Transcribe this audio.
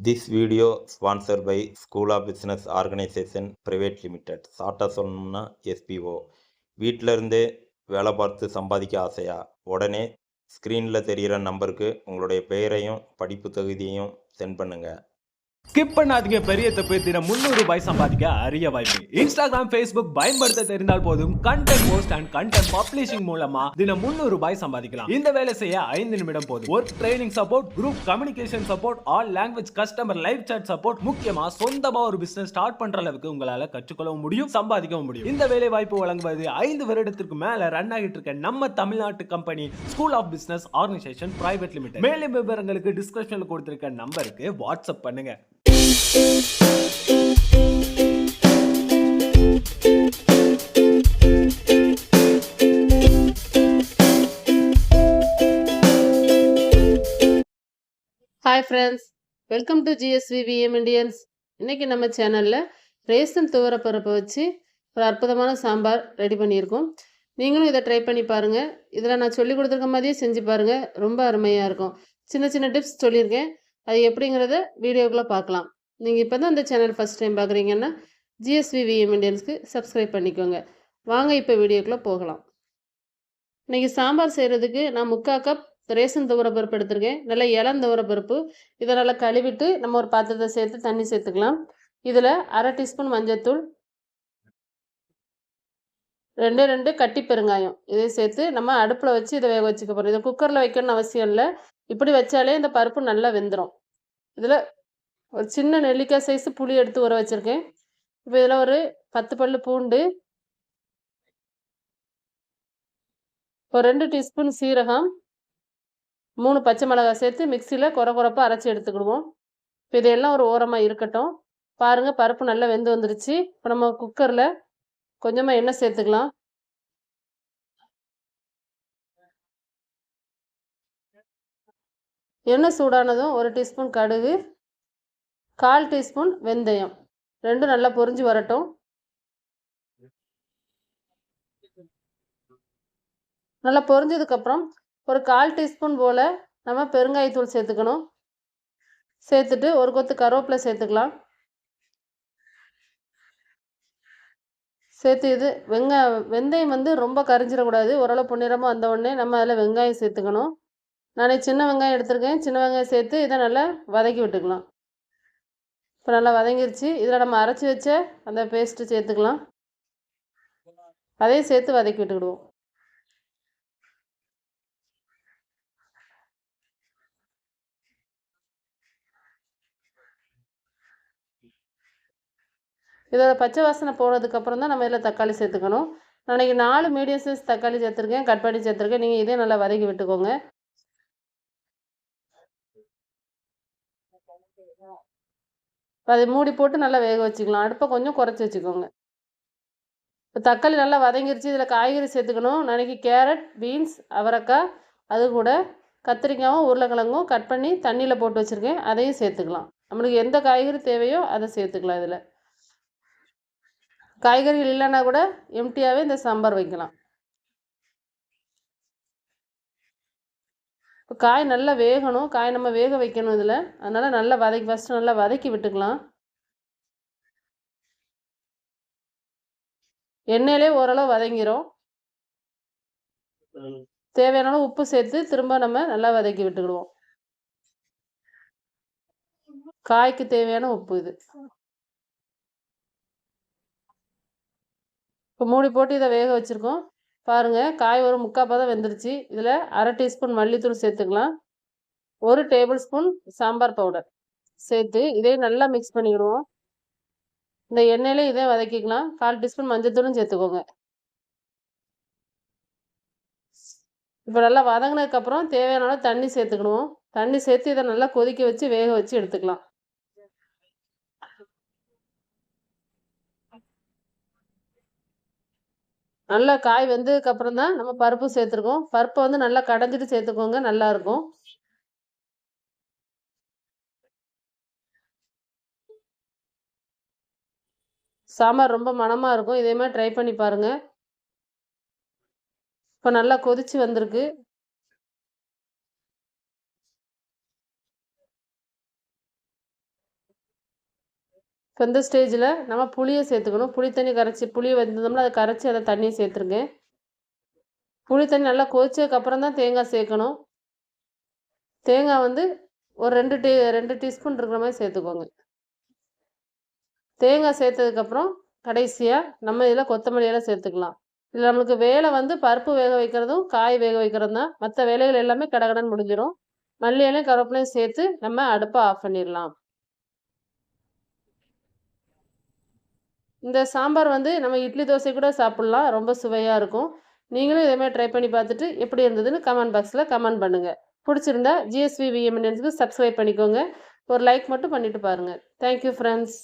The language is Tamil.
This video sponsored by School of Business Organization Private Limited. ஷார்ட்டாக சொல்லணும்னா SPO. வீட்டில் இருந்தே வேலை பார்த்து சம்பாதிக்க ஆசையா? உடனே ஸ்க்ரீனில் தெரிகிற நம்பருக்கு உங்களுடைய பெயரையும் படிப்பு தகுதியையும் சென்ட் பண்ணுங்கள். ஸ்கிப் பண்ணாதீங்க, பெரிய தப்பு. தினம் 300 ரூபாய் சம்பாதிக்க அரிய வாய்ப்பு. இன்ஸ்டாகிராம், ஃபேஸ்புக் பயன்படுத்த தெரிந்தால் போதும். Content post and content publishing மூலமா தினம் 300 ரூபாய் சம்பாதிக்கலாம். இந்த வேலை செய்ய 5 நிமிடம் போதும். Work training support, group communication support, all language customer live chat support, முக்கியமா சொந்தமா ஒரு பிசினஸ் ஸ்டார்ட் பண்ற அளவுக்கு உங்களால கற்றுக்கொள்ளவும் முடியும், சம்பாதிக்கவும் முடியும். இந்த வேலை வாய்ப்பு வழங்குவது 5 வருடத்திற்கு மேல ரன் ஆகிட்டு இருக்க நம்ம தமிழ்நாட்டு company school of business organisation private limited. மேலும் விவரங்களுக்கு டிஸ்கிரிப்ஷன்ல கொடுத்திருக்க நம்பருக்கு வாட்ஸ்அப் பண்ணுங்க. Hi friends, welcome to GSVVM Indians. இன்றைக்கி நம்ம சேனலில் ரேசன் துவரப்பருப்பை வச்சு ஒரு அற்புதமான சாம்பார் ரெடி பண்ணியிருக்கோம். நீங்களும் இதை ட்ரை பண்ணி பாருங்கள். இதில் நான் சொல்லி கொடுத்துருக்க மாதிரியே செஞ்சு பாருங்கள், ரொம்ப அருமையாக இருக்கும். சின்ன சின்ன டிப்ஸ் சொல்லியிருக்கேன், அது எப்படிங்கிறத வீடியோக்குள்ளே பார்க்கலாம். நீங்கள் இப்போ தான் இந்த சேனல் ஃபஸ்ட் டைம் பார்க்குறீங்கன்னா GSVVM இண்டியன்ஸ்க்கு சப்ஸ்கிரைப் பண்ணிக்கோங்க. வாங்க இப்போ வீடியோக்குள்ளே போகலாம். இன்றைக்கி சாம்பார் செய்கிறதுக்கு நான் 3/4 கப் ரேசன் துவரப்பருப்பு எடுத்திருக்கேன். நல்லா இளம் துவரப்பருப்பு. இதை நல்லா கழுவிட்டு நம்ம ஒரு பாத்திரத்தை சேர்த்து தண்ணி சேர்த்துக்கலாம். இதில் 1/2 டீஸ்பூன் மஞ்சள்தூள், 2 கட்டி பெருங்காயம், இதை சேர்த்து நம்ம அடுப்பில் வச்சு இதை வேக வச்சுக்க போகிறோம். இதை குக்கரில் வைக்கணும்னு அவசியம் இல்லை, இப்படி வச்சாலே இந்த பருப்பு நல்லா வெந்துடும். இதில் ஒரு சின்ன நெல்லிக்காய் சைஸு புளி எடுத்து ஊற வச்சுருக்கேன். இப்போ இதில் ஒரு 10 பல்லு பூண்டு, ஒரு 2 டீஸ்பூன் சீரகம், 3 பச்சை மிளகாய் சேர்த்து மிக்சியில் குறப்பாக அரைச்சி எடுத்துக்கிடுவோம். இப்போ இதெல்லாம் ஒரு ஓரமாக இருக்கட்டும். பாருங்கள், பருப்பு நல்லா வெந்து வந்துருச்சு. இப்போ நம்ம குக்கரில் கொஞ்சமாக எண்ணெய் சேர்த்துக்கலாம். எண்ணெய் சூடானதும் 1 டீஸ்பூன் கடுகு, 1/4 டீஸ்பூன் வெந்தயம், ரெண்டும் நல்லா பொரிஞ்சு வரட்டும். நல்லா பொரிஞ்சதுக்கப்புறம் ஒரு 1/4 டீஸ்பூன் போல் நம்ம பெருங்காயத்தூள் சேர்த்துக்கணும். சேர்த்துட்டு ஒரு கொத்து கருவேப்பிலை சேர்த்துக்கலாம். சேர்த்து இது வெந்தயம் ரொம்ப கரிஞ்சிடக்கூடாது. ஓரளவு பொன்னிறமாக வந்த உடனே நம்ம அதில் வெங்காயம் சேர்த்துக்கணும். நான் சின்ன வெங்காயம் எடுத்திருக்கேன். சின்ன வெங்காயம் சேர்த்து இதை நல்லா வதக்கி விட்டுக்கலாம். இப்போ நல்லா வதங்கிருச்சு. இதில் நம்ம அரைச்சி வச்ச அந்த பேஸ்ட்டு சேர்த்துக்கலாம். அதையும் சேர்த்து வதக்கி விட்டுக்கிடுவோம். இதோட பச்சை வாசனை போனதுக்கப்புறம் தான் நம்ம இதில் தக்காளி சேர்த்துக்கணும். நான் இன்றைக்கி 4 மீடியம் சைஸ் தக்காளி சேர்த்துருக்கேன், கட் பண்ணி சேர்த்துருக்கேன். நீங்கள் இதே நல்லா வதக்கி விட்டுக்கோங்க. அதை மூடி போட்டு நல்லா வேக வச்சுக்கலாம். அடுப்பை கொஞ்சம் குறைச்சி வச்சுக்கோங்க. இப்போ தக்காளி நல்லா வதங்கிருச்சு. இதில் காய்கறி சேர்த்துக்கணும். நான் இன்றைக்கி கேரட், பீன்ஸ், அவரைக்காய், அது கூட கத்திரிக்காயும் உருளைக்கிழங்கும் கட் பண்ணி தண்ணியில் போட்டு வச்சுருக்கேன், அதையும் சேர்த்துக்கலாம். நம்மளுக்கு எந்த காய்கறி தேவையோ அதை சேர்த்துக்கலாம். இதில் காய்கறிகள் இல்லைன்னா கூட எம்டியாகவே இந்த சாம்பார் வைக்கலாம். இப்போ காய் நல்லா வேகணும். காய் நம்ம வேக வைக்கணும் இதில். அதனால் நல்லா ஃபஸ்ட்டு நல்லா வதக்கி விட்டுக்கலாம். எண்ணெயிலே ஓரளவு வதங்கிரும். தேவையான அளவு உப்பு சேர்த்து திரும்ப நம்ம நல்லா வதக்கி விட்டுக்கிடுவோம். காய்க்கு தேவையான உப்பு இது. இப்போ மூடி போட்டு இதை வேக வச்சுருக்கோம். பாருங்கள், காய் ஒரு 3/4 பதம் வெந்துருச்சு. இதில் 1/2 டீஸ்பூன் மல்லித்தூள் சேர்த்துக்கலாம். 1 டேபிள் ஸ்பூன் சாம்பார் பவுடர் சேர்த்து இதையும் நல்லா மிக்ஸ் பண்ணிக்கிடுவோம். இந்த எண்ணெயிலே இதை வதக்கிக்கலாம். 1/4 டீஸ்பூன் மஞ்சத்தூளும் சேர்த்துக்கோங்க. இப்போ நல்லா வதங்கினதுக்கப்புறம் தேவையான அளவு தண்ணி சேர்த்துக்கிடுவோம். தண்ணி சேர்த்து இதை நல்லா கொதிக்க வச்சு வேக வச்சு எடுத்துக்கலாம். நல்லா காய் வெந்ததுக்கப்புறம் தான் நம்ம பருப்பு சேர்த்துருக்கோம். பருப்பை நல்லா கடைஞ்சிட்டு சேர்த்துக்கோங்க, நல்லாயிருக்கும். சாம்பார் ரொம்ப மணமாக இருக்கும். இதே மாதிரி ட்ரை பண்ணி பாருங்கள். இப்போ நல்லா கொதிச்சு வந்திருக்கு. இப்போ இந்த ஸ்டேஜில் நம்ம புளியை சேர்த்துக்கணும். புளி தண்ணி கரைச்சி புளியை வந்தோம்னா அதை கரைச்சி அதை தண்ணியை சேர்த்துருங்க. புளி தண்ணி நல்லா கொதிச்சதுக்கப்புறம் தான் தேங்காய் சேர்க்கணும். தேங்காய் வந்து ஒரு 2 டீஸ்பூன் இருக்கிற மாதிரி சேர்த்துக்கோங்க. தேங்காய் சேர்த்ததுக்கப்புறம் கடைசியாக நம்ம இதில் கொத்தமல்லி எல்லாம் சேர்த்துக்கலாம். இதில் நம்மளுக்கு வேலை வந்து பருப்பு வேக வைக்கிறதும் காய் வேக வைக்கிறதும் தான். மற்ற வேலைகள் எல்லாமே கடகடன்னு முடிஞ்சிடும். மல்லி இலையும் கருவேப்பிலையும் சேர்த்து நம்ம அடுப்பை ஆஃப் பண்ணிடலாம். இந்த சாம்பார் வந்து நம்ம இட்லி தோசை கூட சாப்பிட்லாம். ரொம்ப சுவையாக இருக்கும். நீங்களும் இதேமாதிரி ட்ரை பண்ணி பார்த்துட்டு எப்படி இருந்ததுன்னு கமெண்ட் பாக்ஸில் கமெண்ட் பண்ணுங்கள். பிடிச்சிருந்தா GSV VMN சப்ஸ்கிரைப் பண்ணிக்கோங்க. ஒரு லைக் மட்டும் பண்ணிவிட்டு பாருங்கள். Thank you friends.